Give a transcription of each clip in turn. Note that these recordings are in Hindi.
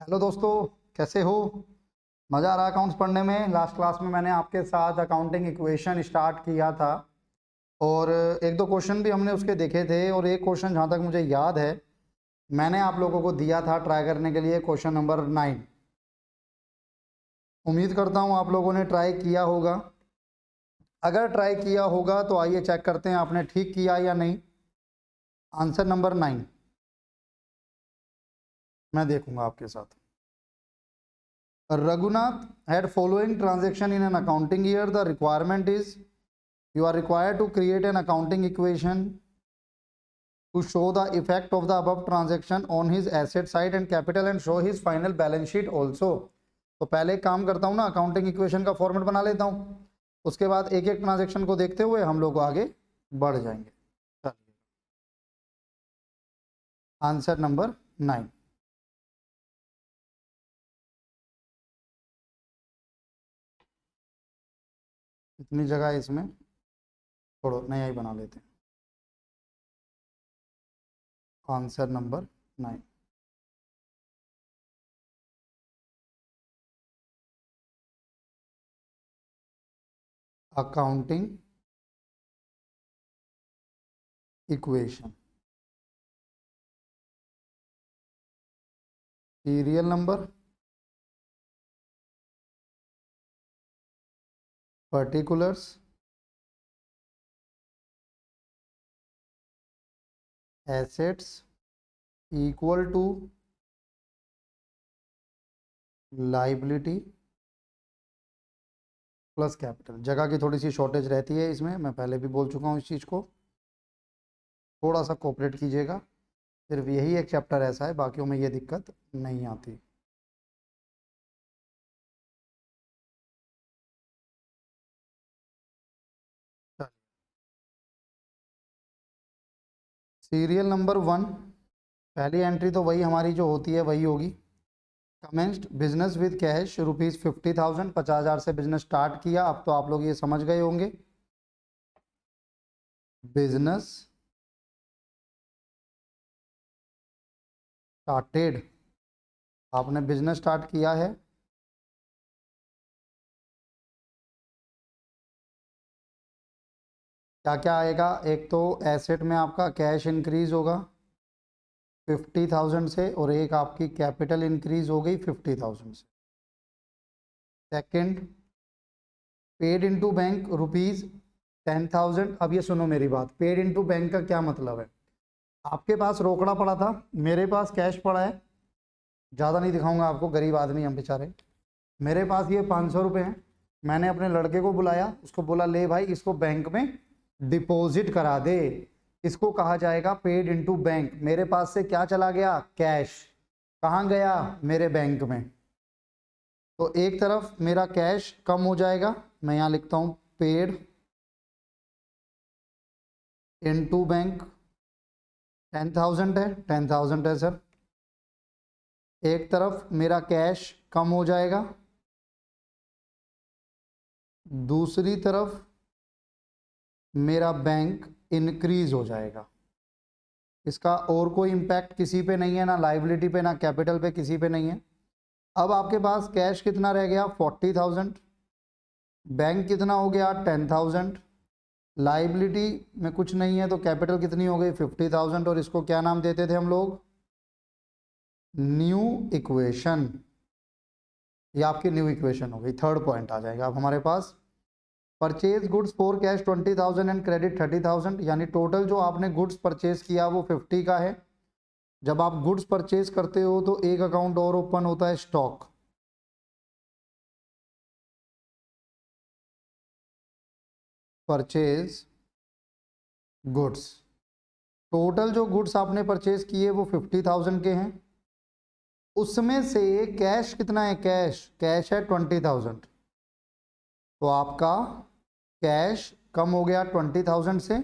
हेलो दोस्तों, कैसे हो? मज़ा आ रहा है अकाउंट्स पढ़ने में। लास्ट क्लास में मैंने आपके साथ अकाउंटिंग इक्वेशन स्टार्ट किया था और एक दो क्वेश्चन भी हमने उसके देखे थे। और एक क्वेश्चन जहाँ तक मुझे याद है मैंने आप लोगों को दिया था ट्राई करने के लिए, क्वेश्चन नंबर 9। उम्मीद करता हूँ आप लोगों ने ट्राई किया होगा। अगर ट्राई किया होगा तो आइए चेक करते हैं आपने ठीक किया या नहीं। आंसर नंबर 9 मैं देखूंगा आपके साथ। Raghunath had following transaction in an accounting year. The requirement is you are required to create an accounting equation to show the effect of the above transaction on his asset side and capital and show his final balance sheet also. तो पहले एक काम करता हूँ ना, अकाउंटिंग इक्वेशन का फॉर्मेट बना लेता हूँ, उसके बाद एक एक ट्रांजेक्शन को देखते हुए हम लोग आगे बढ़ जाएंगे। Answer number 9। इतनी जगह है इसमें, छोड़ो नया ही बना लेते हैं। Answer number 9। Accounting equation, serial number, particulars, assets equal to liability plus capital. जगह की थोड़ी सी शॉर्टेज रहती है इसमें, मैं पहले भी बोल चुका हूँ इस चीज़ को, थोड़ा सा कोऑपरेट कीजिएगा। सिर्फ यही एक चैप्टर ऐसा है, बाकियों में ये दिक्कत नहीं आती। सीरियल नंबर 1, पहली एंट्री तो वही हमारी जो होती है वही होगी। कमेंस्ड बिजनेस विद कैश ₹50,000, 50,000 से बिजनेस स्टार्ट किया। अब तो आप लोग ये समझ गए होंगे, बिजनेस स्टार्टेड, आपने बिजनेस स्टार्ट किया है। क्या क्या आएगा? एक तो एसेट में आपका कैश इंक्रीज होगा 50,000 से, और एक आपकी कैपिटल इंक्रीज हो गई 50,000 से। Second, paid into bank ₹10,000। अब ये सुनो मेरी बात, पेड इनटू बैंक का क्या मतलब है? आपके पास रोकड़ा पड़ा था, मेरे पास कैश पड़ा है। ज़्यादा नहीं दिखाऊंगा आपको, गरीब आदमी हम बेचारे। मेरे पास ये 500 रुपये हैं। मैंने अपने लड़के को बुलाया, उसको बोला ले भाई इसको बैंक में डिपॉजिट करा दे। इसको कहा जाएगा पेड इनटू बैंक। मेरे पास से क्या चला गया? कैश। कहाँ गया? मेरे बैंक में। तो एक तरफ मेरा कैश कम हो जाएगा, मैं यहाँ लिखता हूँ पेड इनटू बैंक। 10,000 है, 10,000 है सर। एक तरफ मेरा कैश कम हो जाएगा, दूसरी तरफ मेरा बैंक इंक्रीज हो जाएगा। इसका और कोई इम्पैक्ट किसी पे नहीं है, ना लाइबिलिटी पे ना कैपिटल पे, किसी पे नहीं है। अब आपके पास कैश कितना रह गया? 40,000। बैंक कितना हो गया? 10,000। लाइबिलिटी में कुछ नहीं है, तो कैपिटल कितनी हो गई? 50,000। और इसको क्या नाम देते थे हम लोग? New equation. ये आपकी न्यू इक्वेशन हो गई। थर्ड पॉइंट आ जाएगा अब हमारे पास, purchase goods for cash 20,000 and credit 30,000। यानी टोटल जो आपने गुड्स परचेज किया वो 50 का है। जब आप गुड्स परचेज करते हो तो एक अकाउंट और ओपन होता है, स्टॉक। परचेज गुड्स, टोटल जो गुड्स आपने परचेज किए वो 50,000 के हैं। उसमें से कैश कितना है? कैश है 20,000। तो आपका कैश कम हो गया 20,000 से।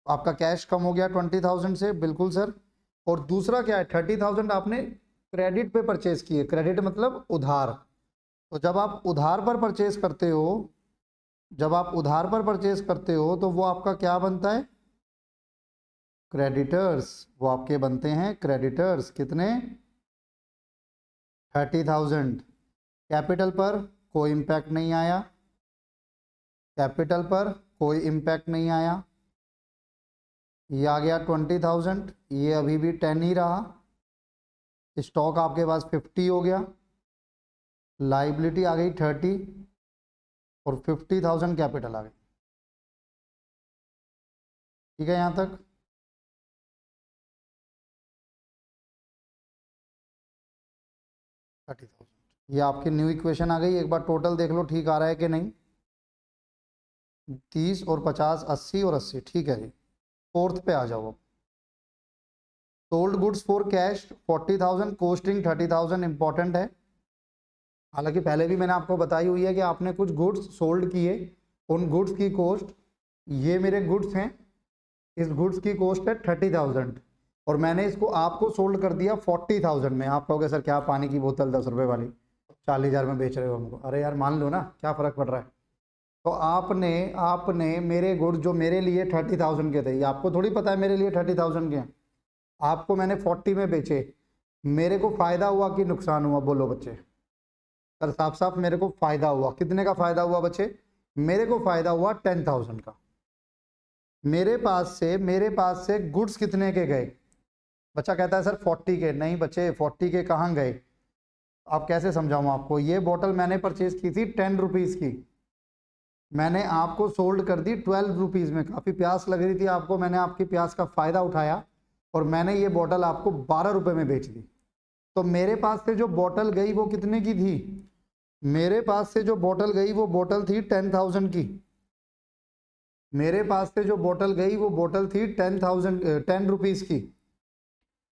आपका कैश कम हो गया 20,000 से, बिल्कुल सर। और दूसरा क्या है? 30,000 आपने क्रेडिट पे परचेज किए। क्रेडिट मतलब उधार। तो जब आप उधार पर परचेज करते हो, जब आप उधार पर परचेज करते हो तो वो आपका क्या बनता है? क्रेडिटर्स। वो आपके बनते हैं क्रेडिटर्स। कितने? 30,000। कैपिटल पर कोई इम्पैक्ट नहीं आया, कैपिटल पर कोई इम्पैक्ट नहीं आया। ये आ गया 20,000, ये अभी भी 10 ही रहा। स्टॉक आपके पास 50 हो गया, लाइबिलिटी आ गई 30 और 50,000 कैपिटल आ गई। ठीक है यहाँ तक? ये आपकी न्यू इक्वेशन आ गई। एक बार टोटल देख लो ठीक आ रहा है कि नहीं। 30 और 50, 80 और 80। ठीक है जी। फोर्थ पे आ जाओ। Sold goods for cash 40,000, costing 30,000 important है। हालांकि पहले भी मैंने आपको बताई हुई है कि आपने कुछ गुड्स सोल्ड किए, उन गुड्स की कॉस्ट, ये मेरे गुड्स हैं, इस गुड्स की कॉस्ट है 30,000 और मैंने इसको आपको सोल्ड कर दिया 40,000 में। आप कहोगे सर क्या पानी की बोतल 10 रुपये वाली 40,000 में बेच रहे हो हमको? अरे यार मान लो ना, क्या फ़र्क पड़ रहा है। तो आपने मेरे गुड्स जो मेरे लिए 30,000 के थे, ये आपको थोड़ी पता है मेरे लिए 30,000 के हैं। आपको मैंने 40 में बेचे, मेरे को फ़ायदा हुआ कि नुकसान हुआ? बोलो बच्चे। सर साफ साफ मेरे को फ़ायदा हुआ। कितने का फ़ायदा हुआ बच्चे? मेरे को फ़ायदा हुआ 10,000 का। मेरे पास से गुड्स कितने के गए? बच्चा कहता है सर 40 के। नहीं बच्चे, 40 के कहाँ गए? आप कैसे समझाऊँ आपको? ये बोतल मैंने परचेज की थी 10 रुपीज़ की, मैंने आपको सोल्ड कर दी 12 रुपीज़ में। काफ़ी प्यास लग रही थी आपको, मैंने आपकी प्यास का फ़ायदा उठाया और मैंने ये बोतल आपको 12 रुपये में बेच दी। तो मेरे पास से जो बोतल गई वो कितने की थी? मेरे पास से जो बोतल गई वो बोतल थी 10,000 की। मेरे पास से जो बोतल गई वो बोतल थी 10 रुपीज़ की।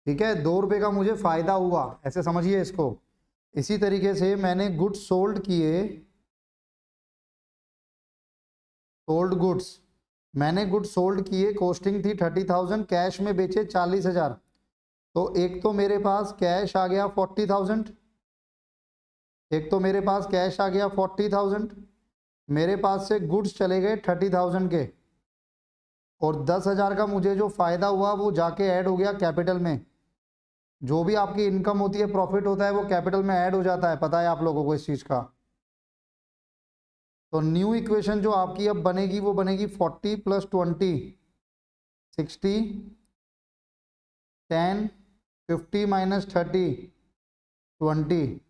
ठीक है, 2 रुपये का मुझे फ़ायदा हुआ, ऐसे समझिए इसको। इसी तरीके से मैंने गुड्स सोल्ड किए, सोल्ड गुड्स, मैंने गुड्स सोल्ड किए, कॉस्टिंग थी 30,000, कैश में बेचे 40,000। तो एक तो मेरे पास कैश आ गया 40,000, एक तो मेरे पास कैश आ गया 40,000, मेरे पास से गुड्स चले गए 30,000 के और 10,000 का मुझे जो फ़ायदा हुआ वो जाके ऐड हो गया कैपिटल में। जो भी आपकी इनकम होती है, प्रॉफिट होता है, वो कैपिटल में ऐड हो जाता है। पता है आप लोगों को इस चीज़ का? तो न्यू इक्वेशन जो आपकी अब बनेगी वो बनेगी 40 + 20 60, 10, 50 - 30 20,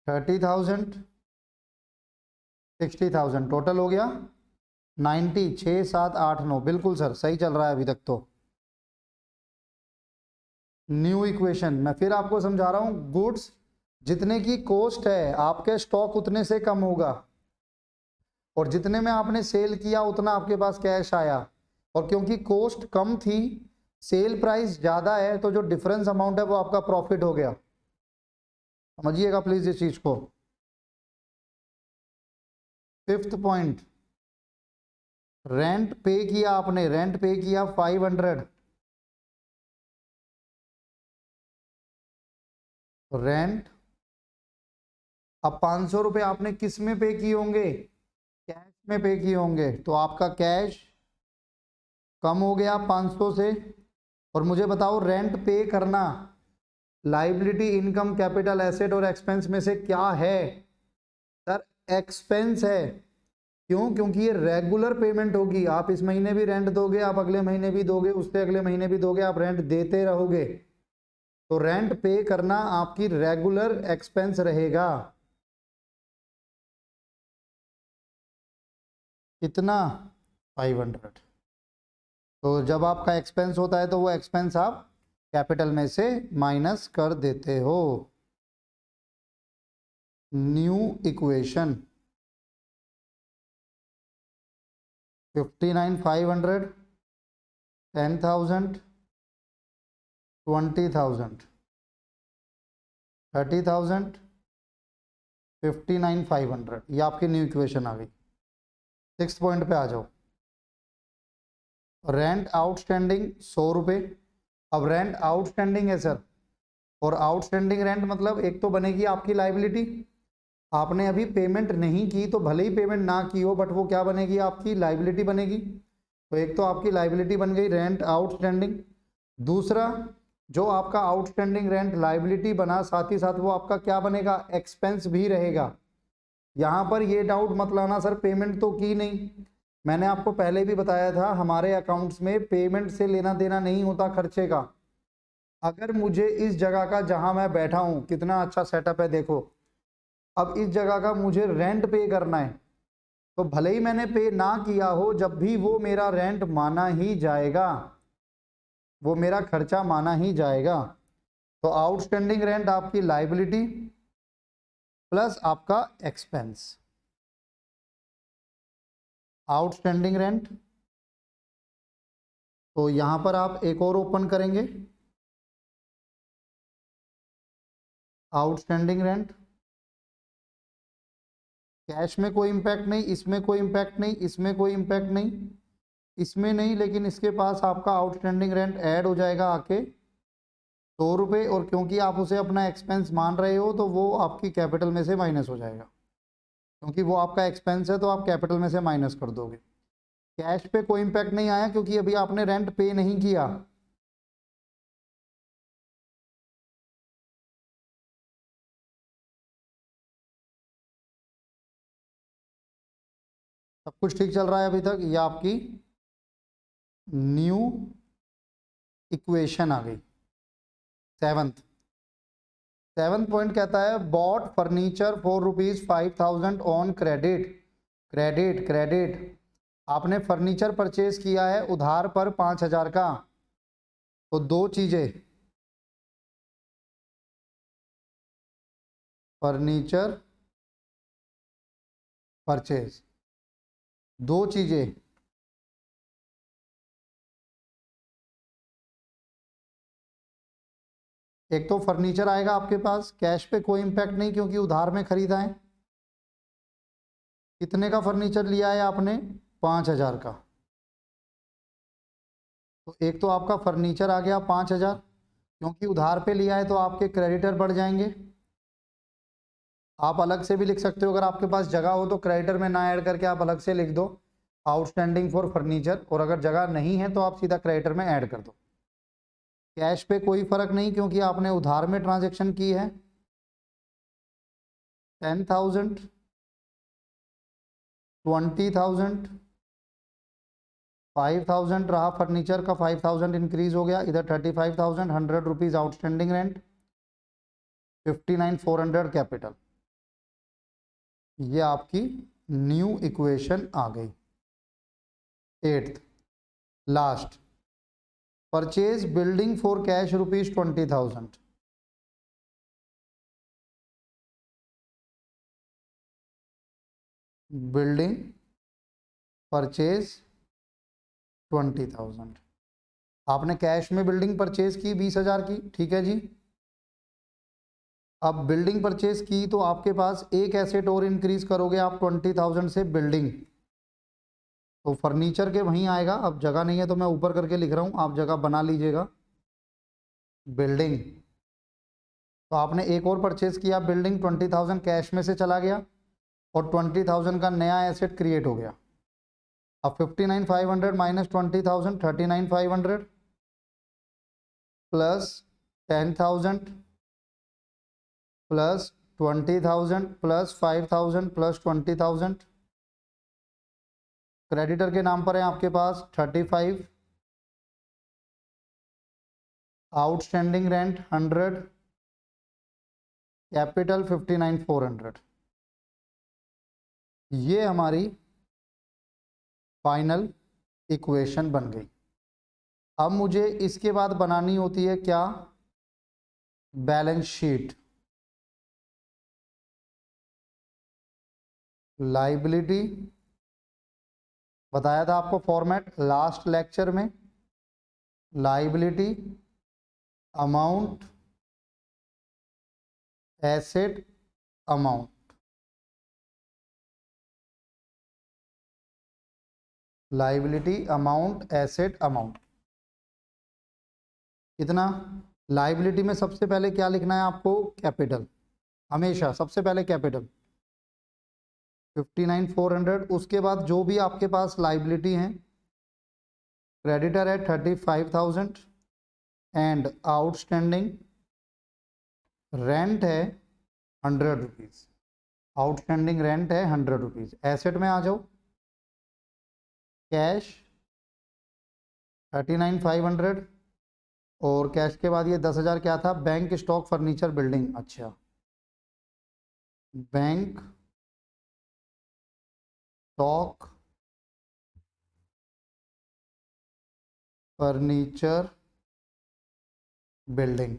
30,000, 60,000, टोटल हो गया 90। 6, 7, 8, 9, बिल्कुल सर सही चल रहा है अभी तक। तो न्यू इक्वेशन मैं फिर आपको समझा रहा हूँ, गुड्स जितने की कॉस्ट है आपके स्टॉक उतने से कम होगा और जितने में आपने सेल किया उतना आपके पास कैश आया। और क्योंकि कॉस्ट कम थी, सेल प्राइस ज़्यादा है, तो जो डिफरेंस अमाउंट है वो आपका प्रॉफिट हो गया। समझिएगा प्लीज इस चीज को। 5th पॉइंट, रेंट पे किया आपने, रेंट पे किया 500, रेंट। अब 500 रुपये आपने किस में पे किए होंगे? कैश में पे किए होंगे। तो आपका कैश कम हो गया 500 से। और मुझे बताओ रेंट पे करना लाइबिलिटी, इनकम, कैपिटल, एसेट और एक्सपेंस में से क्या है? सर एक्सपेंस है। क्यों? क्योंकि ये रेगुलर पेमेंट होगी। आप इस महीने भी रेंट दोगे, आप अगले महीने भी दोगे, उससे अगले महीने भी दोगे, आप रेंट देते रहोगे। तो रेंट पे करना आपकी रेगुलर एक्सपेंस रहेगा। कितना? 500। तो जब आपका एक्सपेंस होता है तो वो एक्सपेंस आप कैपिटल में से माइनस कर देते हो। न्यू इक्वेशन 59,500, 10,000, 20,000, 30,000, 59,500, ये आपकी न्यू इक्वेशन आ गई। 6th पॉइंट पे आ जाओ। रेंट आउटस्टैंडिंग 100 रुपये। अब रेंट आउटस्टैंडिंग है सर, और आउटस्टैंडिंग रेंट मतलब एक तो बनेगी आपकी लाइबिलिटी, आपने अभी पेमेंट नहीं की, तो भले ही पेमेंट ना की हो बट वो क्या बनेगी? आपकी लाइबिलिटी बनेगी। तो एक तो आपकी लाइबिलिटी बन गई रेंट आउटस्टैंडिंग। दूसरा जो आपका आउटस्टैंडिंग रेंट लाइबिलिटी बना, साथ ही साथ वो आपका क्या बनेगा, एक्सपेंस भी रहेगा। यहाँ पर ये डाउट मत लाना सर पेमेंट तो की नहीं, मैंने आपको पहले भी बताया था हमारे अकाउंट्स में पेमेंट से लेना देना नहीं होता खर्चे का। अगर मुझे इस जगह का, जहां मैं बैठा हूं, कितना अच्छा सेटअप है देखो, अब इस जगह का मुझे रेंट पे करना है, तो भले ही मैंने पे ना किया हो, जब भी वो मेरा रेंट माना ही जाएगा, वो मेरा खर्चा माना ही जाएगा। तो आउटस्टैंडिंग रेंट आपकी लाइबिलिटी प्लस आपका एक्सपेंस। आउटस्टैंडिंग रेंट, तो यहां पर आप एक और ओपन करेंगे, आउटस्टैंडिंग रेंट, कैश में कोई इंपैक्ट नहीं, इसमें कोई इंपैक्ट नहीं, इसमें कोई इंपैक्ट नहीं, इसमें नहीं, लेकिन इसके पास आपका आउटस्टैंडिंग रेंट ऐड हो जाएगा आके 100 रुपये, और क्योंकि आप उसे अपना एक्सपेंस मान रहे हो तो वो आपकी कैपिटल में से माइनस हो जाएगा, क्योंकि वो आपका एक्सपेंस है तो आप कैपिटल में से माइनस कर दोगे। कैश पे कोई इंपैक्ट नहीं आया क्योंकि अभी आपने रेंट पे नहीं किया। सब कुछ ठीक चल रहा है अभी तक। ये आपकी न्यू इक्वेशन आ गई। सेवंथ पॉइंट कहता है bought furniture for ₹5,000 on credit. Credit आपने फर्नीचर परचेज किया है उधार पर 5,000 का। तो दो चीजें, फर्नीचर परचेज, दो चीजें, एक तो फर्नीचर आएगा आपके पास, कैश पे कोई इंपैक्ट नहीं क्योंकि उधार में खरीदा है। कितने का फर्नीचर लिया है आपने, 5,000 का। तो एक तो आपका फर्नीचर आ गया 5,000, क्योंकि उधार पे लिया है तो आपके क्रेडिटर बढ़ जाएंगे। आप अलग से भी लिख सकते हो, अगर आपके पास जगह हो तो क्रेडिटर में ना ऐड करके आप अलग से लिख दो आउटस्टैंडिंग फॉर फर्नीचर, और अगर जगह नहीं है तो आप सीधा क्रेडिटर में ऐड कर दो। कैश पे कोई फर्क नहीं क्योंकि आपने उधार में ट्रांजेक्शन की है। 10,000, 20,000, 5,000 रहा फर्नीचर का, 5,000 इंक्रीज हो गया, इधर 35,000, ₹100 आउटस्टैंडिंग रेंट, 59,400 कैपिटल। ये आपकी न्यू इक्वेशन आ गई। 8th last, purchase building for cash ₹20,000। Building purchase 20,000, आपने कैश में बिल्डिंग परचेज की 20,000 की, ठीक है जी। अब बिल्डिंग परचेज की तो आपके पास एक एसेट और इंक्रीज करोगे आप 20,000 से, बिल्डिंग, तो फर्नीचर के वहीं आएगा। अब जगह नहीं है तो मैं ऊपर करके लिख रहा हूँ, आप जगह बना लीजिएगा। बिल्डिंग, तो आपने एक और परचेज किया बिल्डिंग, 20,000 कैश में से चला गया और 20,000 का नया एसेट क्रिएट हो गया। अब 59,500 minus 20,000, 39,500 plus 10,000 plus 20,000 plus 5,000 plus 20,000, creditor के नाम पर है आपके पास 35, आउटस्टैंडिंग रेंट 100, कैपिटल 59,400। ये हमारी फाइनल इक्वेशन बन गई। अब मुझे इसके बाद बनानी होती है क्या, बैलेंस शीट। लाइबिलिटी बताया था आपको फॉर्मेट लास्ट लेक्चर में, liability, amount, asset, amount, liability, amount, asset, amount. कितना, लाइबिलिटी में सबसे पहले क्या लिखना है आपको, कैपिटल, हमेशा सबसे पहले कैपिटल 59,400। उसके बाद जो भी आपके पास लाइबिलिटी हैं, क्रेडिटर है 35,000, एंड आउटस्टैंडिंग रेंट है 100 रुपीज़, आउटस्टैंडिंग रेंट है 100 रुपीज़। एसेट में आ जाओ, कैश 39,500 और कैश के बाद ये 10,000 क्या था, बैंक स्टॉक फर्नीचर बिल्डिंग। अच्छा, bank stock furniture building,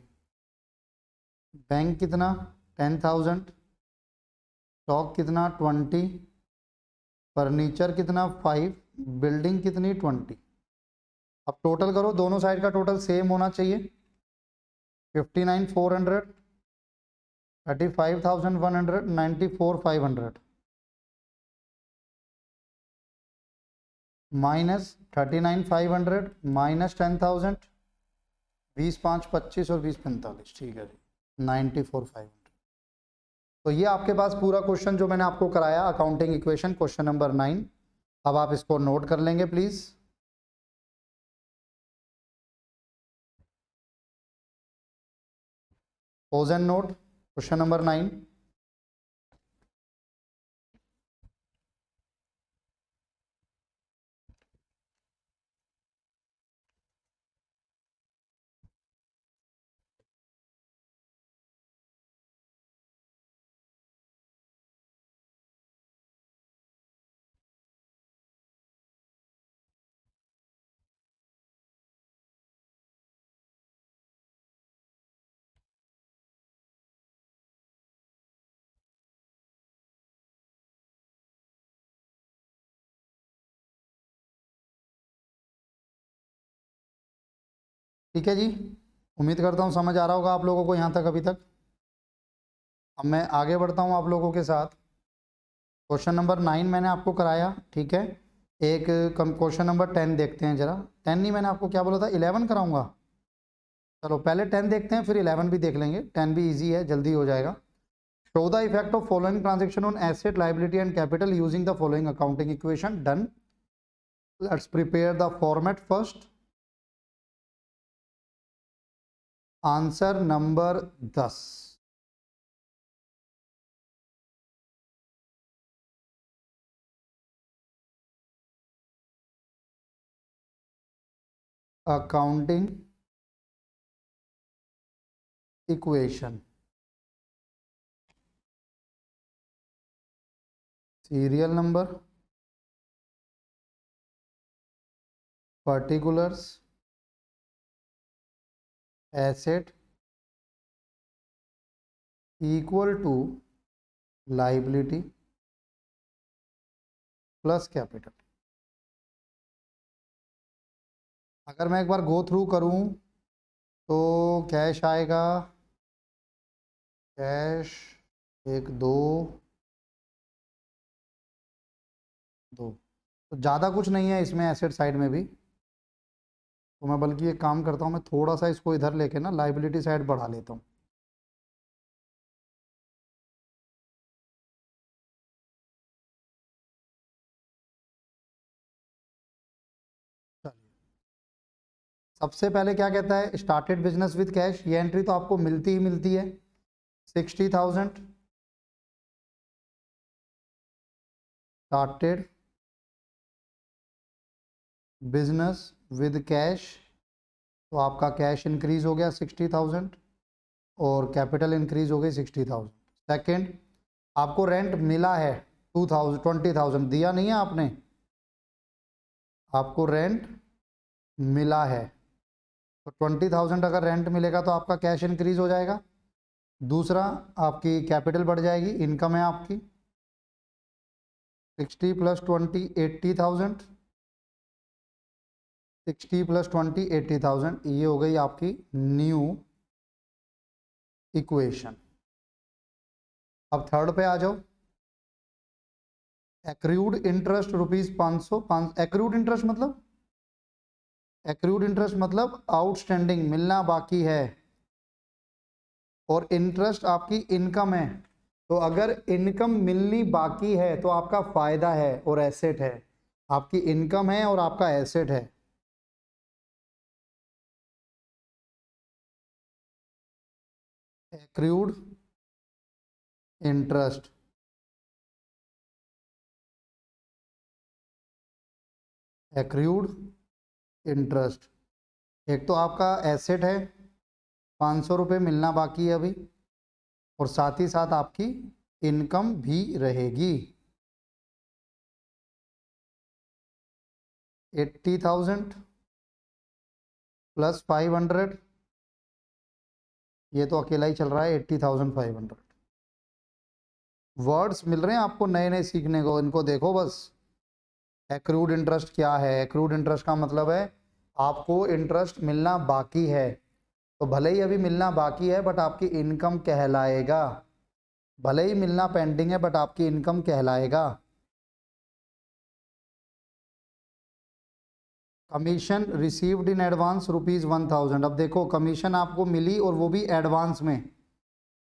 bank कितना 10,000, स्टॉक कितना 20, फर्नीचर कितना 5, बिल्डिंग कितनी 20। अब टोटल करो, दोनों साइड का टोटल सेम होना चाहिए। 59,400, 35,100, 94,500 माइनस 39,500 माइनस 10,000, 20 5 25 और 20 45, ठीक है जी 94,500। तो ये आपके पास पूरा क्वेश्चन जो मैंने आपको कराया अकाउंटिंग इक्वेशन क्वेश्चन नंबर 9। अब आप इसको नोट कर लेंगे please. Pose and note question number 9। ठीक है जी, उम्मीद करता हूँ समझ आ रहा होगा आप लोगों को यहाँ तक अभी तक। अब मैं आगे बढ़ता हूँ आप लोगों के साथ। क्वेश्चन नंबर 9 मैंने आपको कराया, ठीक है। एक क्वेश्चन नंबर 10 देखते हैं जरा। 10 नहीं, मैंने आपको क्या बोला था 11 कराऊंगा। चलो पहले 10 देखते हैं, फिर 11 भी देख लेंगे। 10 भी इजी है, जल्दी हो जाएगा। Show the effect of following transaction on asset liability and capital using the following accounting equation. Done, let's prepare the format first. Answer number 10। Accounting equation, serial number, particulars, asset equal to liability plus capital. अगर मैं एक बार गो थ्रू करूं तो कैश आएगा, कैश 1 2 2, तो ज़्यादा कुछ नहीं है इसमें एसेट साइड में भी। तो मैं बल्कि एक काम करता हूँ, मैं थोड़ा सा इसको इधर लेके ना लाइबिलिटी साइड बढ़ा लेता हूँ। सबसे पहले क्या कहता है, स्टार्टेड बिजनेस विद कैश। ये एंट्री तो आपको मिलती ही मिलती है। 60,000 स्टार्टेड बिजनेस विद कैश, तो आपका कैश इंक्रीज हो गया 60,000 और कैपिटल इंक्रीज हो गई 60,000। सेकेंड, आपको रेंट मिला है 20,000 दिया नहीं है आपने, आपको रेंट मिला है। तो 20,000 अगर रेंट मिलेगा तो आपका कैश इंक्रीज हो जाएगा। दूसरा, आपकी कैपिटल बढ़ जाएगी, इनकम है आपकी 60 + 20 80,000, 60 + 20 80,000। ये हो गई आपकी न्यू इक्वेशन। अब थर्ड पे आ जाओ। Accrued interest ₹500। एक्रूड इंटरेस्ट मतलब, एक्रूड इंटरेस्ट मतलब आउटस्टैंडिंग, मिलना बाकी है। और इंटरेस्ट आपकी इनकम है, तो अगर इनकम मिलनी बाकी है तो आपका फायदा है और एसेट है। आपकी इनकम है और आपका एसेट है। Accrued interest, accrued interest. एक तो आपका एसेट है, 500 रुपये मिलना बाकी है अभी, और साथ ही साथ आपकी इनकम भी रहेगी। 80,000 प्लस 500, ये तो अकेला ही चल रहा है 80,500। वर्ड्स मिल रहे हैं आपको नए नए सीखने को, इनको देखो बस। एक्रूड इंटरेस्ट क्या है? एक्रूड इंटरेस्ट का मतलब है आपको इंटरेस्ट मिलना बाकी है, तो भले ही अभी मिलना बाकी है बट आपकी इनकम कहलाएगा। भले ही मिलना पेंडिंग है बट आपकी इनकम कहलाएगा। Commission received in advance ₹1,000। अब देखो कमीशन आपको मिली और वो भी एडवांस में,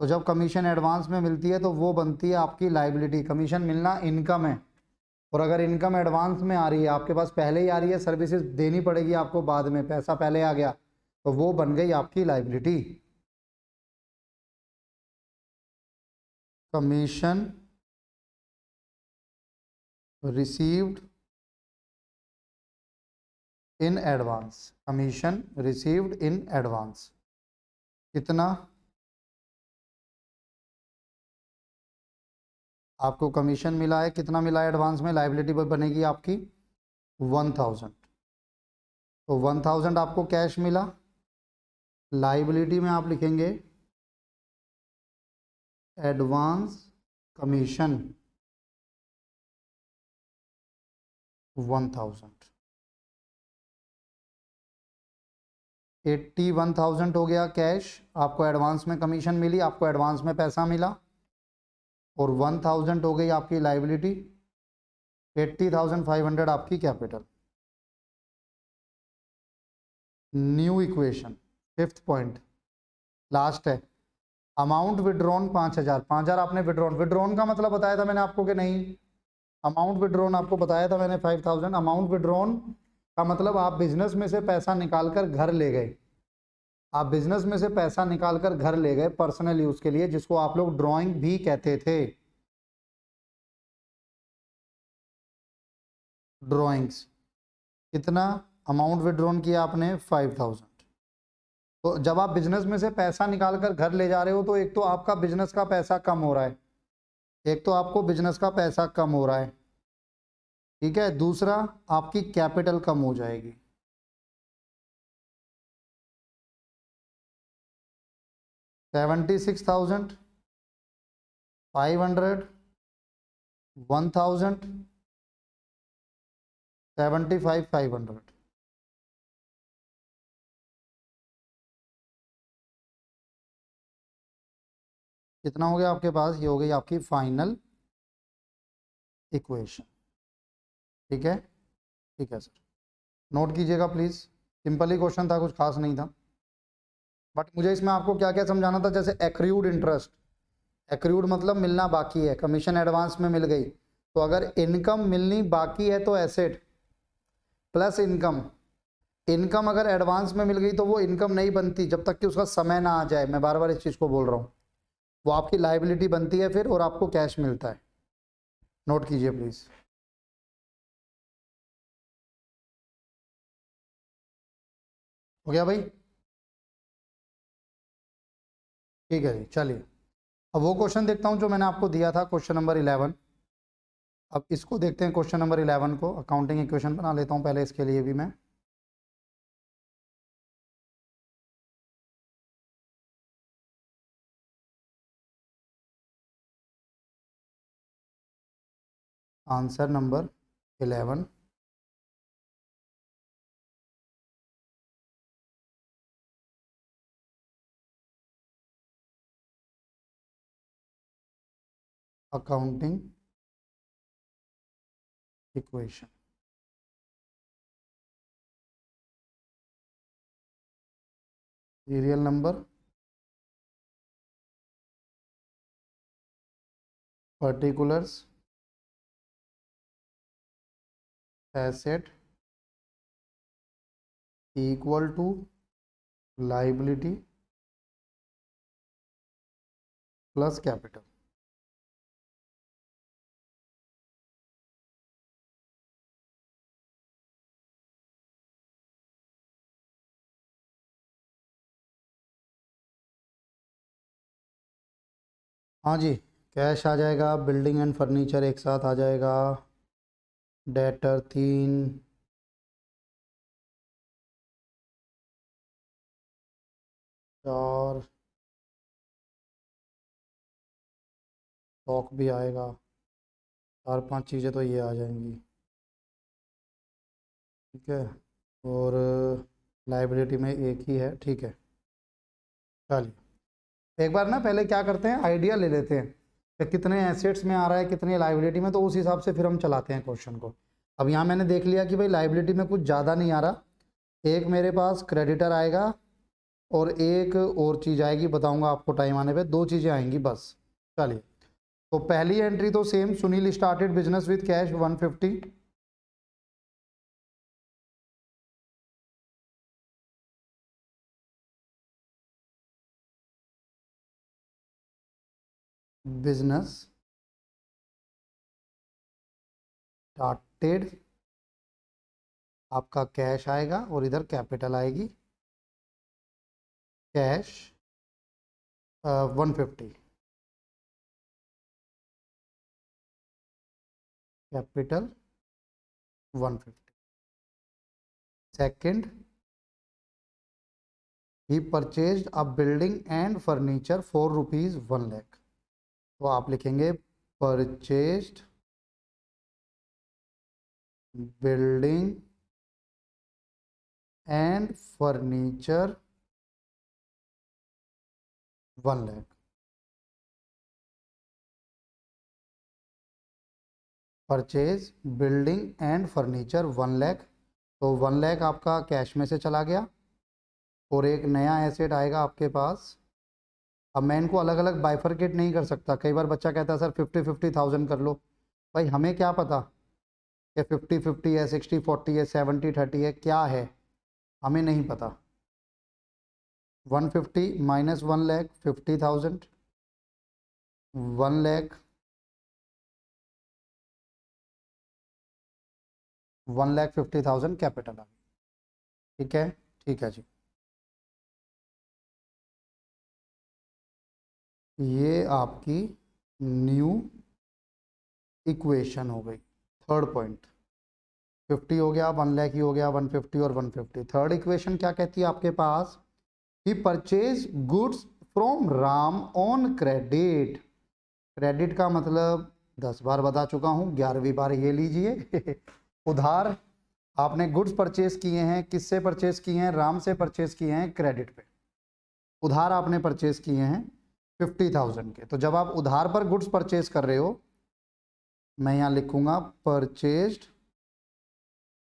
तो जब कमीशन एडवांस में मिलती है तो वो बनती है आपकी लाइबिलिटी। कमीशन मिलना इनकम है, और अगर इनकम एडवांस में आ रही है, आपके पास पहले ही आ रही है, सर्विसेज देनी पड़ेगी आपको बाद में, पैसा पहले आ गया, तो वो बन गई आपकी liability. Commission received in advance, commission received in advance कितना? आपको कमीशन मिला है, कितना मिला है एडवांस में? लाइबिलिटी बनेगी आपकी 1,000, तो 1,000 आपको कैश मिला। लाइबिलिटी में आप लिखेंगे एडवांस कमीशन 1,000। 81,000 हो गया कैश, आपको एडवांस में कमीशन मिली, आपको एडवांस में पैसा मिला, और 1,000 हो गई आपकी लाइबिलिटी, 80,500 आपकी capital. New equation, fifth point, last है। अमाउंट विड्रॉन 5,000, 5,000 आपने विड्रॉन, विड्रॉन का मतलब बताया था मैंने आपको कि नहीं? अमाउंट विड्रॉन आपको बताया था मैंने 5,000। अमाउंट विड्रॉन का मतलब आप बिजनेस में से पैसा निकाल कर घर ले गए, आप बिजनेस में से पैसा निकाल कर घर ले गए पर्सनल यूज के लिए, जिसको आप लोग ड्राइंग भी कहते थे। ड्राइंग्स कितना अमाउंट विड्रॉन किया आपने? 5,000। तो जब आप बिजनेस में से पैसा निकाल कर घर ले जा रहे हो, तो एक तो आपका बिजनेस का पैसा कम हो रहा है, एक तो आपको बिजनेस का पैसा कम हो रहा है, ठीक है। दूसरा आपकी कैपिटल कम हो जाएगी। $76,500, 1,000, 75,500। कितना हो गया आपके पास? ये हो गई आपकी फाइनल इक्वेशन। ठीक है, ठीक है सर, नोट कीजिएगा प्लीज। सिंपल ही क्वेश्चन था, कुछ खास नहीं था, बट मुझे इसमें आपको क्या क्या समझाना था। जैसे एक्रूड इंटरेस्ट, एक्रूड मतलब मिलना बाकी है, कमीशन एडवांस में मिल गई, तो अगर इनकम मिलनी बाकी है तो एसेट प्लस इनकम, इनकम अगर एडवांस में मिल गई तो वो इनकम नहीं बनती जब तक कि उसका समय ना आ जाए। मैं बार बार इस चीज को बोल रहा हूँ, वो आपकी लाइबिलिटी बनती है फिर, और आपको कैश मिलता है। नोट कीजिए प्लीज। हो गया भाई? ठीक है जी, चलिए अब वो क्वेश्चन देखता हूँ जो मैंने आपको दिया था, क्वेश्चन नंबर 11। अब इसको देखते हैं, क्वेश्चन नंबर 11 को। अकाउंटिंग इक्वेशन बना लेता हूँ पहले इसके लिए भी मैं। Answer number 11, accounting equation. Serial number, particulars, asset equal to liability plus capital. हाँ जी, कैश आ जाएगा, बिल्डिंग एंड फर्नीचर एक साथ आ जाएगा, डेटर 3, और स्टॉक भी आएगा, 4-5 चीज़ें तो ये आ जाएंगी। ठीक है, और लाइबिलिटी में एक ही है। ठीक है, चलिए एक बार ना पहले क्या करते हैं, आइडिया ले लेते हैं कि कितने एसेट्स में आ रहा है, कितने लाइबिलिटी में, तो उस हिसाब से फिर हम चलाते हैं क्वेश्चन को। अब यहाँ मैंने देख लिया कि भाई लाइबिलिटी में कुछ ज़्यादा नहीं आ रहा, एक मेरे पास क्रेडिटर आएगा और एक और चीज़ आएगी, बताऊंगा आपको टाइम आने पे, 2 चीज़ें आएंगी बस। चलिए, तो पहली एंट्री तो same, Sunil started business with cash 150, business started, आपका कैश आएगा और इधर कैपिटल आएगी, cash 150, capital 150। Second, he purchased a building and furniture for rupees 1 lakh, तो आप लिखेंगे purchased building and furniture 1 lakh, purchase building and furniture 1 lakh, तो 1 लाख आपका कैश में से चला गया और एक नया एसेट आएगा आपके पास। अब मैं इनको अलग अलग बाइफरकेट नहीं कर सकता, कई बार बच्चा कहता है सर 50,000 कर लो, भाई हमें क्या पता कि 50-50 है, 60-40 है, 70-30 है, क्या है हमें नहीं पता। 150 माइनस 1 लाख 50,000, 1 लाख 1,50,000 कैपिटल आ गई। ठीक है, ठीक है जी, ये आपकी न्यू इक्वेशन हो गई। थर्ड पॉइंट, 50 हो गया, 1 लाख ही हो गया, 150 और 150। थर्ड इक्वेशन क्या कहती है आपके पास, he purchase goods from Ram on credit. Credit का मतलब 10 बार बता चुका हूँ, 11वीं बार ये लीजिए उधार आपने गुड्स परचेज किए हैं, किससे परचेज किए हैं, राम से परचेज किए हैं क्रेडिट पे, उधार आपने परचेज किए हैं 50,000 के। तो जब आप उधार पर गुड्स परचेज कर रहे हो, मैं यहाँ लिखूंगा परचेज्ड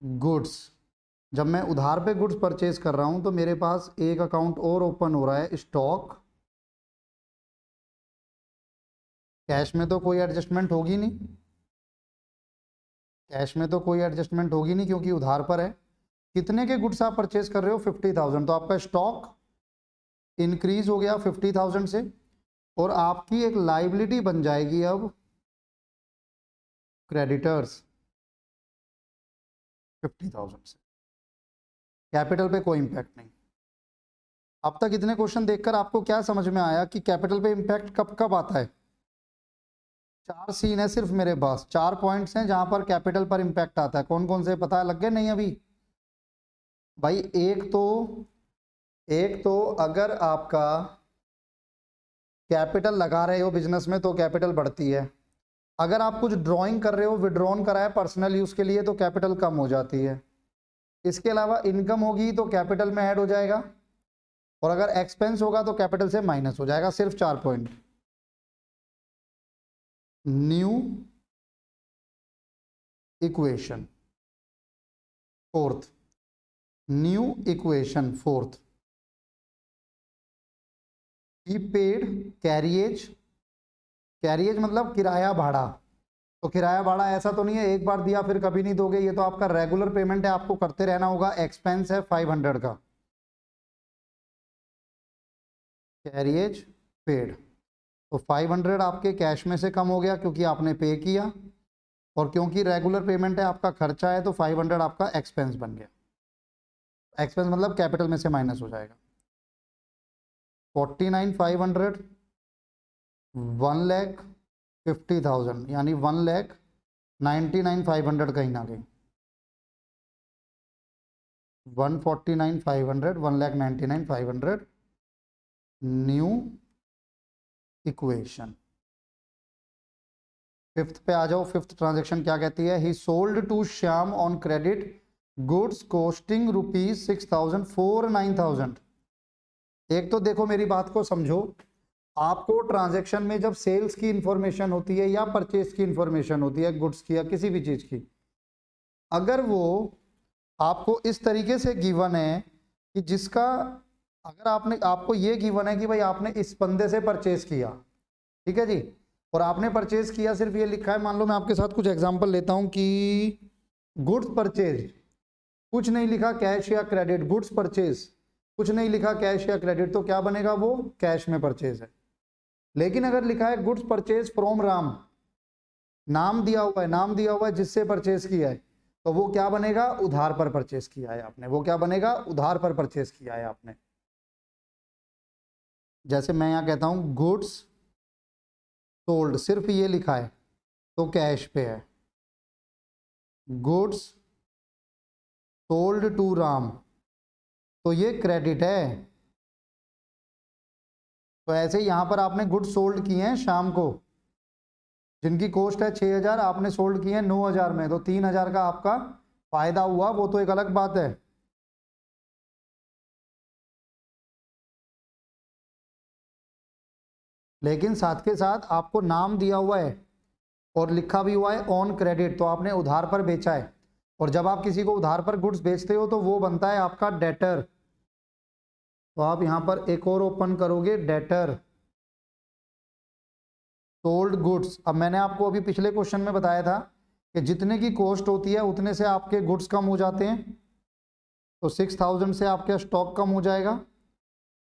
गुड्स। जब मैं उधार पे गुड्स परचेज कर रहा हूं तो मेरे पास एक अकाउंट और ओपन हो रहा है, स्टॉक। कैश में तो कोई एडजस्टमेंट होगी नहीं, कैश में तो कोई एडजस्टमेंट होगी नहीं क्योंकि उधार पर है। कितने के गुड्स आप परचेज कर रहे हो, 50,000, तो आपका स्टॉक इंक्रीज हो गया 50,000 से, और आपकी एक लाइबिलिटी बन जाएगी अब क्रेडिटर्स 50,000 से। कैपिटल पे कोई इंपैक्ट नहीं। अब तक इतने क्वेश्चन देखकर आपको क्या समझ में आया कि कैपिटल पे इंपैक्ट कब कब आता है? 4 सीन है सिर्फ मेरे पास, 4 पॉइंट्स हैं जहां पर कैपिटल पर इंपैक्ट आता है। कौन कौन से पता लग गए? नहीं अभी भाई, एक तो अगर आपका कैपिटल लगा रहे हो बिजनेस में तो कैपिटल बढ़ती है, अगर आप कुछ ड्राइंग कर रहे हो, विड्रॉन करा है पर्सनल यूज के लिए, तो कैपिटल कम हो जाती है। इसके अलावा इनकम होगी तो कैपिटल में ऐड हो जाएगा, और अगर एक्सपेंस होगा तो कैपिटल से माइनस हो जाएगा। सिर्फ 4 point. New equation fourth, new equation fourth, he paid carriage. Carriage मतलब किराया भाड़ा, तो किराया भाड़ा ऐसा तो नहीं है एक बार दिया फिर कभी नहीं दोगे, ये तो आपका रेगुलर पेमेंट है, आपको करते रहना होगा। एक्सपेंस है 500 का, कैरिएज पेड। तो 500 आपके कैश में से कम हो गया क्योंकि आपने पे किया, और क्योंकि रेगुलर पेमेंट है, आपका खर्चा है, तो 500 आपका एक्सपेंस बन गया। एक्सपेंस मतलब कैपिटल में से माइनस हो जाएगा। 49,500 1,50,000 यानी 1,99,500 कहीं ना कहीं 149,500 1,99,500 न्यू इक्वेशन। फिफ्थ पे आ जाओ। फिफ्थ ट्रांजेक्शन क्या कहती है? He sold to Shyam on credit goods costing ₹6,000 for 9,000। एक तो देखो मेरी बात को समझो, आपको ट्रांजैक्शन में जब सेल्स की इंफॉर्मेशन होती है या परचेज की इंफॉर्मेशन होती है, गुड्स की या किसी भी चीज की, अगर वो आपको इस तरीके से गिवन है कि जिसका, अगर आपको ये गिवन है कि भाई आपने इस बंदे से परचेज किया, ठीक है जी, और आपने परचेज किया, सिर्फ ये लिखा है, मान लो मैं आपके साथ कुछ एग्जांपल लेता हूं कि गुड्स परचेज, कुछ नहीं लिखा कैश या क्रेडिट, गुड्स परचेज कुछ नहीं लिखा कैश या क्रेडिट, तो क्या बनेगा? वो कैश में परचेज है। लेकिन अगर लिखा है गुड्स परचेज फ्रॉम राम, नाम दिया हुआ है, नाम दिया हुआ है जिससे परचेज किया है, तो वो क्या बनेगा? उधार पर परचेज किया है आपने। वो क्या बनेगा? उधार पर परचेज किया है आपने। जैसे मैं यहां कहता हूं गुड्स सोल्ड, सिर्फ ये लिखा है तो कैश पे है। गुड्स सोल्ड टू राम तो ये क्रेडिट है। तो ऐसे यहां पर आपने गुड्स सोल्ड किए हैं शाम को, जिनकी कॉस्ट है 6,000, आपने सोल्ड किए हैं 9,000 में, तो 3,000 का आपका फायदा हुआ, वो तो एक अलग बात है। लेकिन साथ के साथ आपको नाम दिया हुआ है और लिखा भी हुआ है ऑन क्रेडिट, तो आपने उधार पर बेचा है। और जब आप किसी को उधार पर गुड्स बेचते हो तो वो बनता है आपका डेटर। तो आप यहां पर एक और ओपन करोगे, डेटर सोल्ड गुड्स। अब मैंने आपको अभी पिछले क्वेश्चन में बताया था कि जितने की कॉस्ट होती है उतने से आपके गुड्स कम हो जाते हैं, तो 6,000 से आपका स्टॉक कम हो जाएगा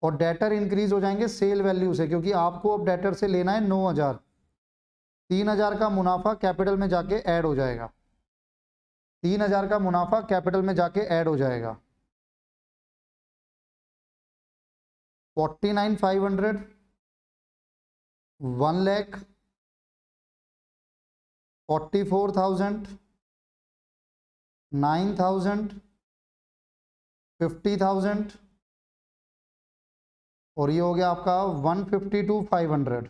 और डेटर इंक्रीज हो जाएंगे सेल वैल्यू से, क्योंकि आपको अब डेटर से लेना है 9,000। 3,000 का मुनाफा कैपिटल में जाके ऐड हो जाएगा। 3,000 का मुनाफा कैपिटल में जाके ऐड हो जाएगा। 49,500 1,00,000 44,000 9,000 50,000 और ये हो गया आपका 152,500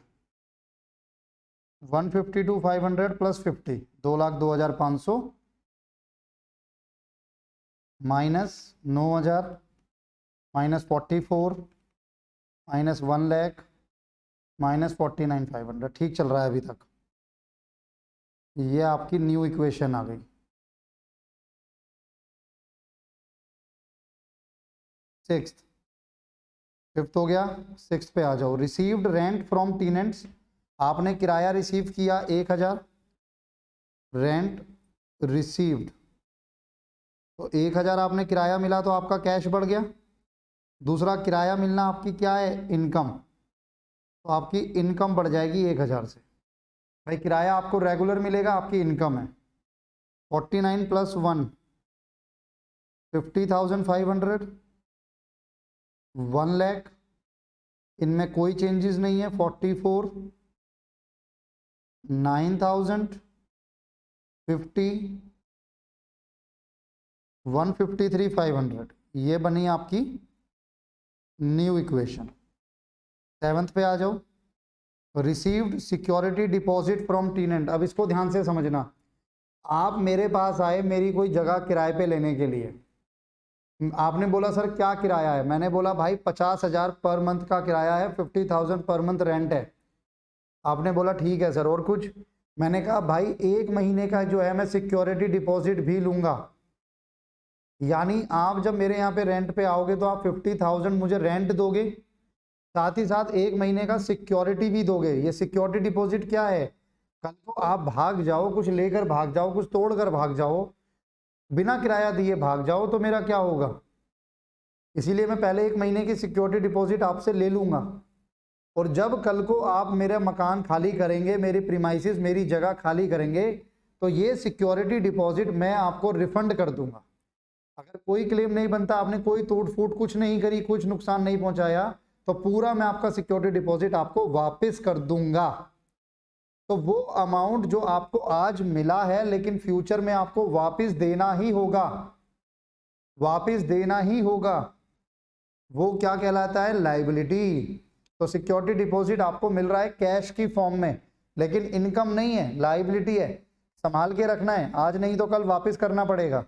152,500 plus 50 2,02,500 minus 9,000 minus 44 minus 1,00,000 minus 49,500। ठीक चल रहा है अभी तक। ये आपकी न्यू इक्वेशन आ गई। सिक्स्थ, फिफ्थ हो गया, सिक्स्थ पे आ जाओ। रिसीव्ड रेंट फ्रॉम टीनेंट्स, आपने किराया रिसीव किया 1,000, रेंट रिसीव्ड, तो 1,000 आपने किराया मिला तो आपका कैश बढ़ गया। दूसरा, किराया मिलना आपकी क्या है? इनकम, तो आपकी इनकम बढ़ जाएगी 1,000 से। भाई किराया आपको रेगुलर मिलेगा, आपकी इनकम है। 49 प्लस 1 50,500 1,00,000, इनमें कोई चेंजेस नहीं है। 44 9,000 50 153,500, ये बनी आपकी न्यू इक्वेशन। सेवंथ पे आ जाओ। Received security deposit from टीनेंट। अब इसको ध्यान से समझना, आप मेरे पास आए मेरी कोई जगह किराए पे लेने के लिए, आपने बोला सर क्या किराया है? मैंने बोला भाई 50,000 पर मंथ का किराया है, 50,000 पर मंथ रेंट है। आपने बोला ठीक है सर, और कुछ? मैंने कहा भाई 1 महीने का जो है मैं सिक्योरिटी डिपॉजिट भी लूंगा। यानी आप जब मेरे यहाँ पे रेंट पे आओगे तो आप 50,000 मुझे रेंट दोगे, साथ ही साथ 1 महीने का सिक्योरिटी भी दोगे। ये सिक्योरिटी डिपॉजिट क्या है? कल को आप भाग जाओ, कुछ लेकर भाग जाओ, कुछ तोड़कर भाग जाओ, बिना किराया दिए भाग जाओ, तो मेरा क्या होगा? इसीलिए मैं पहले 1 महीने की सिक्योरिटी डिपॉजिट आपसे ले लूंगा। और जब कल को आप मेरा मकान खाली करेंगे, मेरी प्रीमाइसिस, मेरी जगह खाली करेंगे, तो ये सिक्योरिटी डिपॉजिट मैं आपको रिफंड कर दूंगा। अगर कोई क्लेम नहीं बनता, आपने कोई तोड़ फूट कुछ नहीं करी, कुछ नुकसान नहीं पहुंचाया, तो पूरा मैं आपका सिक्योरिटी डिपॉजिट आपको वापस कर दूंगा। तो वो अमाउंट जो आपको आज मिला है लेकिन फ्यूचर में आपको वापस देना ही होगा, वापस देना ही होगा, वो क्या कहलाता है? लायबिलिटी। तो सिक्योरिटी डिपॉजिट आपको मिल रहा है कैश की फॉर्म में, लेकिन इनकम नहीं है, लायबिलिटी है। संभाल के रखना है, आज नहीं तो कल वापस करना पड़ेगा।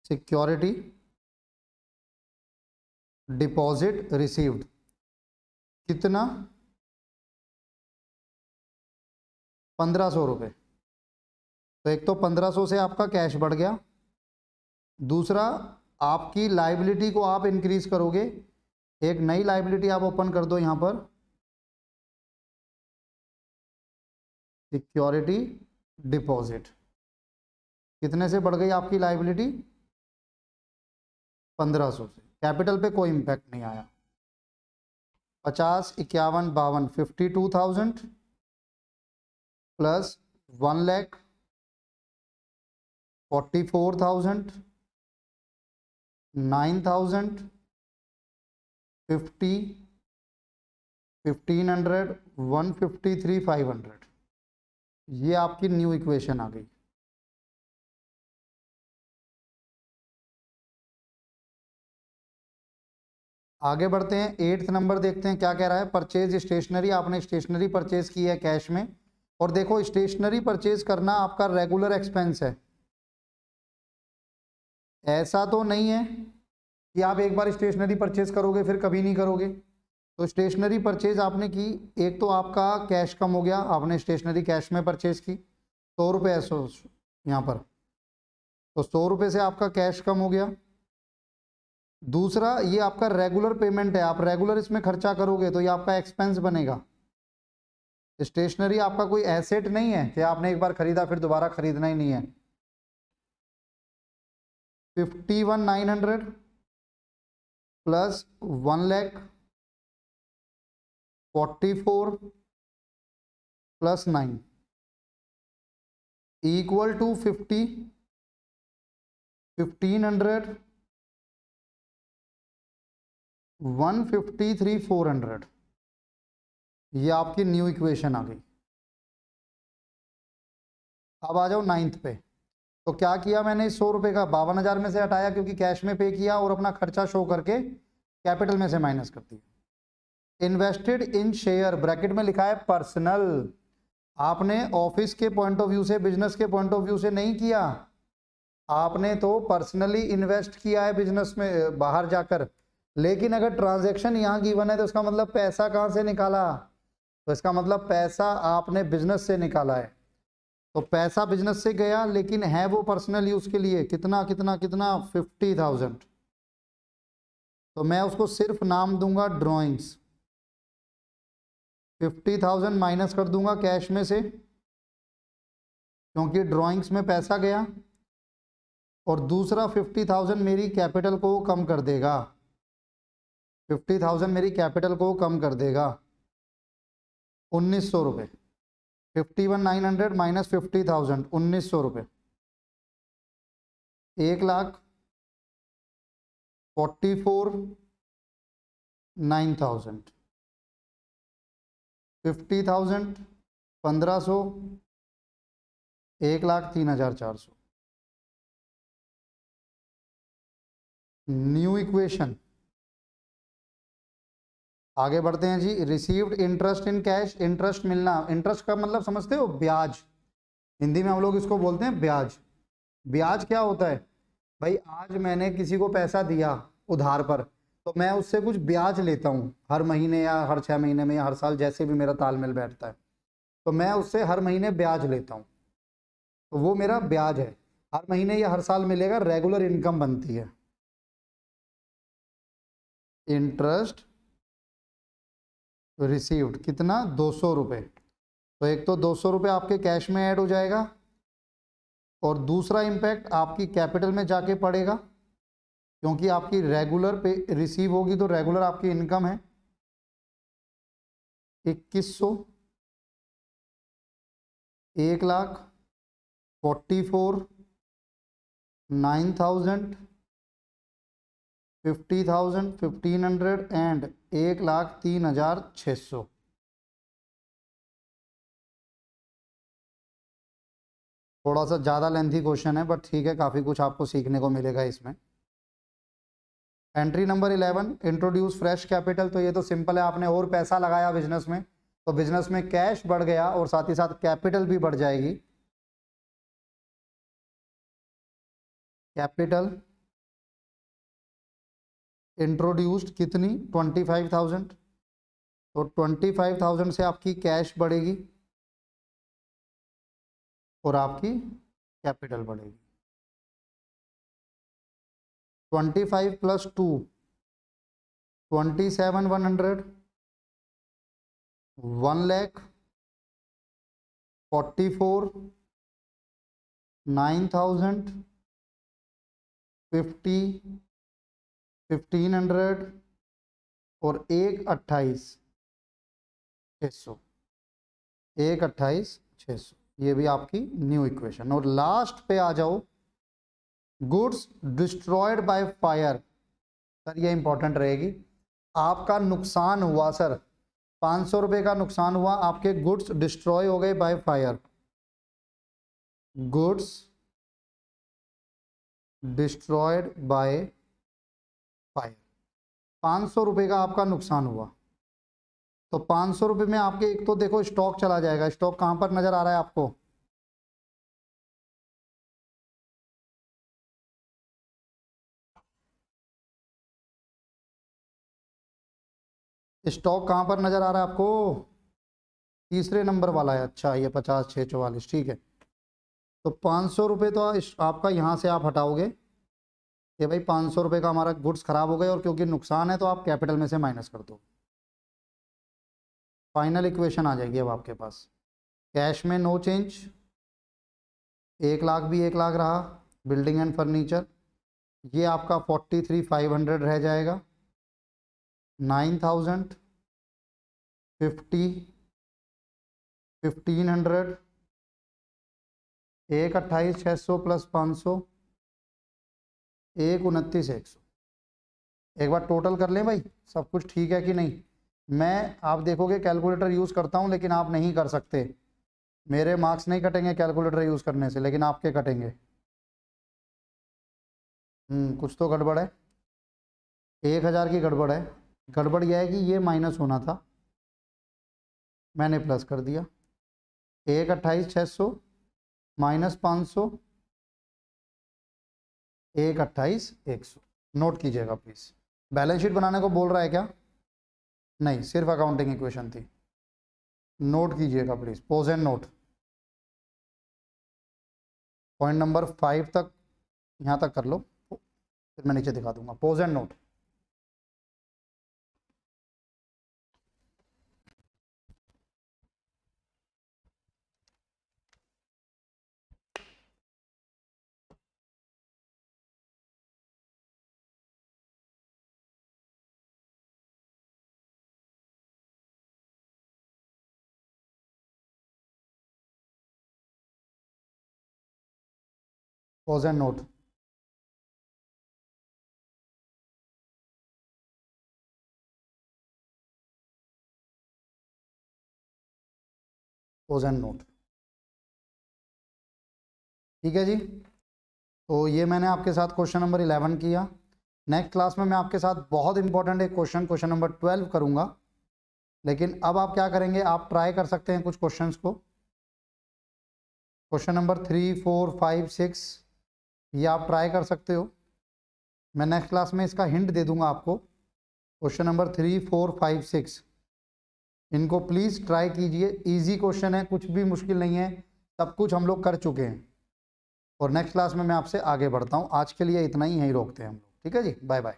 सिक्योरिटी डिपॉजिट रिसीव्ड कितना? 1500 रुपये। तो एक तो 1500 से आपका कैश बढ़ गया, दूसरा आपकी लायबिलिटी को आप इंक्रीज करोगे। एक नई लायबिलिटी आप ओपन कर दो यहां पर, सिक्योरिटी डिपॉजिट। कितने से बढ़ गई आपकी लायबिलिटी? 1500 से। कैपिटल पे कोई इंपैक्ट नहीं आया। 50, 51, 52, 52,000 प्लस 1,00,000 44,000 9,000 50 1,500 153 500। ये आपकी न्यू इक्वेशन आ गई। आगे बढ़ते हैं, 8th नंबर देखते हैं क्या कह रहा है। परचेज स्टेशनरी, आपने स्टेशनरी परचेज की है कैश में, और देखो स्टेशनरी परचेज करना आपका रेगुलर एक्सपेंस है। ऐसा तो नहीं है कि आप एक बार स्टेशनरी परचेज करोगे फिर कभी नहीं करोगे। तो स्टेशनरी परचेज आपने की, एक तो आपका कैश कम हो गया, आपने स्टेशनरी कैश में परचेज की 100 रुपये यहाँ पर, तो 100 रुपये से आपका कैश कम हो गया। दूसरा ये आपका रेगुलर पेमेंट है, आप रेगुलर इसमें खर्चा करोगे तो ये आपका एक्सपेंस बनेगा। स्टेशनरी आपका कोई एसेट नहीं है कि आपने एक बार खरीदा फिर दोबारा खरीदना ही नहीं है। 51,900 प्लस 1,00,000 44 प्लस 9 इक्वल टू 50 1,500 153 400। ये आपकी न्यू इक्वेशन आ गई। अब आ जाओ 9th पे। तो क्या किया मैंने, 100 रुपये का 52,000 में से हटाया क्योंकि कैश में पे किया, और अपना खर्चा शो करके कैपिटल में से माइनस कर दिया। इन्वेस्टेड इन शेयर, ब्रैकेट में लिखा है पर्सनल। आपने ऑफिस के पॉइंट ऑफ व्यू से, बिजनेस के पॉइंट ऑफ व्यू से नहीं किया, आपने तो पर्सनली इन्वेस्ट किया है बिजनेस में बाहर जाकर। लेकिन अगर ट्रांजैक्शन यहाँ गिवन है तो इसका मतलब पैसा कहाँ से निकाला? तो इसका मतलब पैसा आपने बिजनेस से निकाला है। तो पैसा बिजनेस से गया लेकिन है वो पर्सनल यूज के लिए। कितना कितना कितना? 50,000। तो मैं उसको सिर्फ नाम दूंगा ड्रॉइंग्स। 50,000 माइनस कर दूंगा कैश में से, क्योंकि ड्रॉइंग्स में पैसा गया, और दूसरा 50,000 मेरी कैपिटल को कम कर देगा। 50,000 मेरी कैपिटल को कम कर देगा 1,900 रुपये। 51,900 माइनस 50,000 1,900 रुपये, 1,44,9,000 50,000 1,500 1,03,400। New equation. आगे बढ़ते हैं जी। Received interest in cash, interest मिलना, इंटरेस्ट का मतलब समझते हो? ब्याज। हिंदी में हम लोग इसको बोलते हैं ब्याज। ब्याज क्या होता है भाई? आज मैंने किसी को पैसा दिया उधार पर, तो मैं उससे कुछ ब्याज लेता हूँ हर महीने या हर 6 महीने में या हर साल, जैसे भी मेरा तालमेल बैठता है, तो मैं उससे हर महीने ब्याज लेता हूँ। तो वो मेरा ब्याज है, हर महीने या हर साल मिलेगा, रेगुलर इनकम बनती है। इंटरेस्ट रिसीव्ड कितना? 200 रुपये। तो एक तो 200 रुपये आपके कैश में ऐड हो जाएगा, और दूसरा इम्पैक्ट आपकी कैपिटल में जाके पड़ेगा, क्योंकि आपकी रेगुलर पे रिसीव होगी तो रेगुलर आपकी इनकम है 2100, 1,44,000, 9,000, 50,000, 1,500 एंड 1,03,600। थोड़ा सा ज़्यादा लेंथी क्वेश्चन है बट ठीक है, काफ़ी कुछ आपको सीखने को मिलेगा इसमें। Entry number 11, introduce fresh capital. तो ये तो सिंपल है, आपने और पैसा लगाया बिजनेस में तो बिजनेस में कैश बढ़ गया और साथ ही साथ कैपिटल भी बढ़ जाएगी। कैपिटल इंट्रोड्यूस्ड कितनी, 25,000, तो 25,000 से आपकी कैश बढ़ेगी और आपकी कैपिटल बढ़ेगी। 25 + 2 27,100, 1,44,000, 9,000, 50, 1,500 और 1,28,600, 1,28,600। ये भी आपकी न्यू इक्वेशन। और लास्ट पे आ जाओ, goods destroyed by fire. Sir ये इंपॉर्टेंट रहेगी, आपका नुकसान हुआ सर, 500 रुपये का नुकसान हुआ, आपके गुड्स डिस्ट्रॉय हो गए by fire. Goods destroyed by fire, 500 रुपये का आपका नुकसान हुआ, तो 500 रुपये में आपके एक तो देखो स्टॉक चला जाएगा। स्टॉक कहाँ पर नजर आ रहा है आपको, स्टॉक कहाँ पर नजर आ रहा है आपको, तीसरे नंबर वाला है। अच्छा ये 50, 6, 44, ठीक है। तो 500 रुपये तो आपका यहाँ से आप हटाओगे कि भाई 500 रुपये का हमारा गुड्स खराब हो गए और क्योंकि नुकसान है तो आप कैपिटल में से माइनस कर दो। फाइनल इक्वेशन आ जाएगी अब आपके पास। कैश में नो चेंज, 1,00,000 भी 1,00,000 रहा। बिल्डिंग एंड फर्नीचर ये आपका 43,500 रह जाएगा। 9,000, 50, 1,500, 1,28,600 + 500, 1,29,100। एक बार टोटल कर लें भाई, सब कुछ ठीक है कि नहीं। मैं आप देखोगे कैलकुलेटर यूज़ करता हूं लेकिन आप नहीं कर सकते, मेरे मार्क्स नहीं कटेंगे कैलकुलेटर यूज़ करने से, लेकिन आपके कटेंगे। कुछ तो गड़बड़ है, 1,000 की गड़बड़ है। गड़बड़ यह है कि ये माइनस होना था, मैंने प्लस कर दिया। 1,28,600 - 500, 1,28,100। नोट कीजिएगा प्लीज़। बैलेंस शीट बनाने को बोल रहा है क्या, नहीं सिर्फ अकाउंटिंग इक्वेशन थी। नोट कीजिएगा please, pose and note. Point number 5 तक यहाँ तक कर लो, फिर मैं नीचे दिखा दूंगा। Pose and note. Pose and note. Pose and note, ठीक है जी। तो ये मैंने आपके साथ क्वेश्चन नंबर 11 किया। नेक्स्ट क्लास में मैं आपके साथ बहुत इंपॉर्टेंट एक क्वेश्चन नंबर 12 करूँगा। लेकिन अब आप क्या करेंगे, आप ट्राई कर सकते हैं कुछ क्वेश्चंस को। क्वेश्चन नंबर 3, 4, 5, 6 ये आप ट्राई कर सकते हो। मैं नेक्स्ट क्लास में इसका हिंट दे दूंगा आपको। क्वेश्चन नंबर 3, 4, 5, 6 इनको प्लीज़ ट्राई कीजिए। इजी क्वेश्चन है, कुछ भी मुश्किल नहीं है, सब कुछ हम लोग कर चुके हैं। और नेक्स्ट क्लास में मैं आपसे आगे बढ़ता हूँ। आज के लिए इतना ही, यहीं रोकते हैं हम लोग। ठीक है जी, बाय बाय।